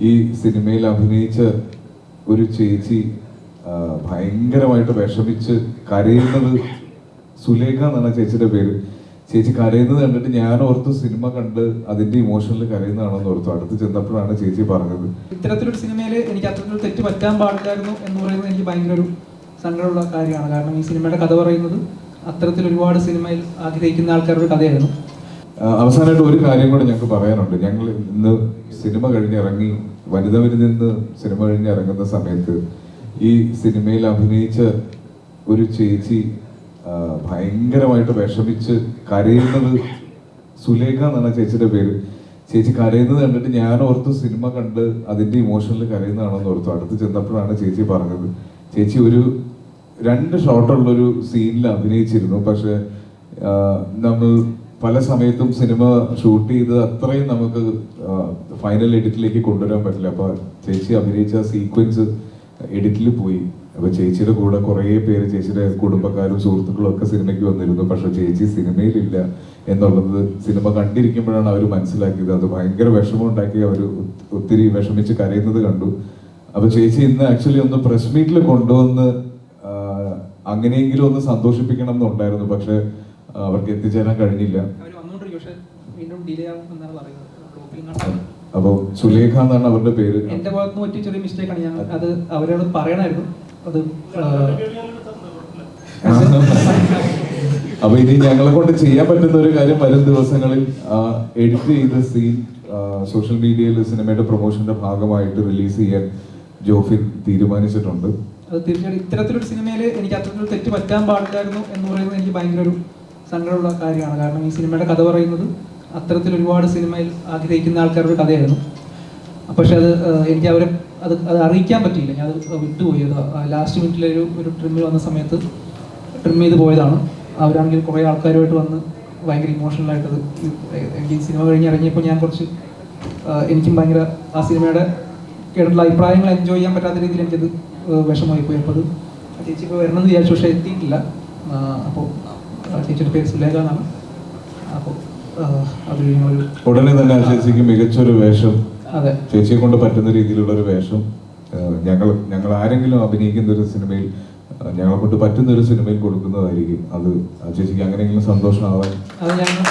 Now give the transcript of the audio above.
ഈ സിനിമയിൽ അഭിനയിച്ച ഒരു ചേച്ചി ഭയങ്കരമായിട്ട് വിഷമിച്ച് കരയുന്നത്, സുലേഖ എന്നാണ് ചേച്ചിയുടെ പേര്. ചേച്ചി കരയുന്നത് കണ്ടിട്ട് ഞാൻ ഓർത്തു സിനിമ കണ്ട് അതിന്റെ ഇമോഷനിൽ കരയുന്നതാണെന്ന് ഓർത്തു. അടുത്ത് ചെന്നപ്പോഴാണ് ചേച്ചി പറഞ്ഞത്, ഇത്തരത്തിലൊരു സിനിമയിൽ എനിക്ക് അത്തരത്തിലൊരു തെറ്റ് പറ്റാൻ പാടില്ലായിരുന്നു എന്ന് പറയുന്നത് എനിക്ക് ഭയങ്കര ഒരു സങ്കടമുള്ള കാര്യമാണ്. കാരണം ഈ സിനിമയുടെ കഥ പറയുന്നത് അത്തരത്തിൽ ഒരുപാട് സിനിമയിൽ ആഗ്രഹിക്കുന്ന ആൾക്കാരുടെ കഥയായിരുന്നു. അവസാനമായിട്ട് ഒരു കാര്യം കൂടെ ഞങ്ങൾക്ക് പറയാനുണ്ട്. ഞങ്ങൾ ഇന്ന് സിനിമ കഴിഞ്ഞിറങ്ങി, വനിതവരിൽ നിന്ന് സിനിമ കഴിഞ്ഞിറങ്ങുന്ന സമയത്ത് ഈ സിനിമയിൽ അഭിനയിച്ച ഒരു ചേച്ചി ഭയങ്കരമായിട്ട് വിഷമിച്ച് കരയുന്നത്, സുലേഖ എന്നാണ് ചേച്ചിയുടെ പേര്. ചേച്ചി കരയുന്നത് കണ്ടിട്ട് ഞാൻ ഓർത്തു സിനിമ കണ്ട് അതിന്റെ ഇമോഷനിൽ കരയുന്നതാണെന്ന് ഓർത്തു. അടുത്ത് ചെന്നപ്പോഴാണ് ചേച്ചി പറഞ്ഞത്. ചേച്ചി ഒരു 2 ഷോട്ടുള്ളൊരു സീനിൽ അഭിനയിച്ചിരുന്നു. പക്ഷെ നമ്മൾ പല സമയത്തും സിനിമ ഷൂട്ട് ചെയ്ത് അത്രയും നമുക്ക് ഫൈനൽ എഡിറ്റിലേക്ക് കൊണ്ടുവരാൻ പറ്റില്ല. അപ്പൊ ചേച്ചി അഭിനയിച്ച സീക്വൻസ് എഡിറ്റിൽ പോയി. അപ്പൊ ചേച്ചിയുടെ കൂടെ കുറേ പേര്, ചേച്ചിയുടെ കുടുംബക്കാരും സുഹൃത്തുക്കളും ഒക്കെ സിനിമയ്ക്ക് വന്നിരുന്നു. പക്ഷെ ചേച്ചി സിനിമയിലില്ല എന്നുള്ളത് സിനിമ കണ്ടിരിക്കുമ്പോഴാണ് അവർ മനസ്സിലാക്കിയത്. അത് ഭയങ്കര വിഷമം ഉണ്ടാക്കി. അവർ ഒത്തിരി വിഷമിച്ച് കരയുന്നത് കണ്ടു. അപ്പൊ ചേച്ചി ഇന്ന് ആക്ച്വലി ഒന്ന് പ്രസ് മീറ്റിൽ കൊണ്ടുവന്ന് അങ്ങനെയെങ്കിലും ഒന്ന് സന്തോഷിപ്പിക്കണം എന്നുണ്ടായിരുന്നു. പക്ഷെ അവർക്ക് എത്തിച്ചേരാൻ കഴിഞ്ഞില്ല. അപ്പൊ സുലേഖ എന്നാണ് അവരുടെ പേര്. എന്റെ ഭാഗത്ത് പറ്റിയ ചെറിയ മിസ്റ്റേക്ക് ആണ്. ഞാൻ അത് അവരോട് പറയണമായിരുന്നു. അത് അപ്പൊ ഇനി ഞങ്ങളെ കൊണ്ട് ചെയ്യാൻ പറ്റുന്ന ഒരു കാര്യം, വരും ദിവസങ്ങളിൽ എഡിറ്റ് ചെയ്ത സീൻ സോഷ്യൽ മീഡിയയിൽ സിനിമയുടെ പ്രൊമോഷന്റെ ഭാഗമായിട്ട് റിലീസ് ചെയ്യാൻ ജോഫിൻ തീരുമാനിച്ചിട്ടുണ്ട്. അത് തീർച്ചയായിട്ടും ഇത്തരത്തിലൊരു സിനിമയിൽ എനിക്ക് അത്തരത്തിലൊരു തെറ്റ് പറ്റാൻ പാടില്ലായിരുന്നു എന്ന് പറയുന്നത് എനിക്ക് ഭയങ്കര ഒരു സങ്കടമുള്ള കാര്യമാണ്. കാരണം ഈ സിനിമയുടെ കഥ പറയുന്നത് അത്തരത്തിൽ ഒരുപാട് സിനിമയിൽ ആഗ്രഹിക്കുന്ന ആൾക്കാരുടെ കഥയായിരുന്നു. പക്ഷെ അത് എനിക്ക് അവരെ അത് അറിയിക്കാൻ പറ്റിയില്ല. ഞാൻ അത് വിട്ടുപോയി. അത് ലാസ്റ്റ് മിനിറ്റിൽ ഒരു ട്രിമ്മിൽ വന്ന സമയത്ത് ട്രിം ചെയ്ത് പോയതാണ്. അവരാണെങ്കിൽ കുറേ ആൾക്കാരുമായിട്ട് വന്ന് ഭയങ്കര ഇമോഷണലായിട്ടത് എനിക്ക് ഈ സിനിമ കഴിഞ്ഞ് ഇറങ്ങിയപ്പോൾ ഞാൻ കുറച്ച് എനിക്കും ഭയങ്കര ആ സിനിമയുടെ കേട്ടിട്ടുള്ള അഭിപ്രായങ്ങൾ എൻജോയ് ചെയ്യാൻ പറ്റാത്ത രീതിയിൽ എനിക്കത് വിഷമമായി പോയി. അപ്പോൾ അത് ചേച്ചി ഇപ്പോൾ വരണമെന്ന് വിചാരിച്ചു, പക്ഷേ എത്തിയിട്ടില്ല. അപ്പോൾ ചേച്ചിയുടെ പേര് സുലേഖ എന്നാണ്. അപ്പോൾ അത് ഉടനെ തന്നെ ആ ചേച്ചിക്ക് മികച്ചൊരു വേഷം, അതെ, ചേച്ചിയെ കൊണ്ട് പറ്റുന്ന രീതിയിലുള്ള ഒരു വേഷം ഞങ്ങൾ ആരെങ്കിലും അഭിനയിക്കുന്ന ഒരു സിനിമയിൽ, ഞങ്ങളെ കൊണ്ട് പറ്റുന്ന ഒരു സിനിമയിൽ കൊടുക്കുന്നതായിരിക്കും. അത് ആ ചേച്ചിക്ക് അങ്ങനെയെങ്കിലും സന്തോഷമാവാൻ അത് ഞങ്ങൾ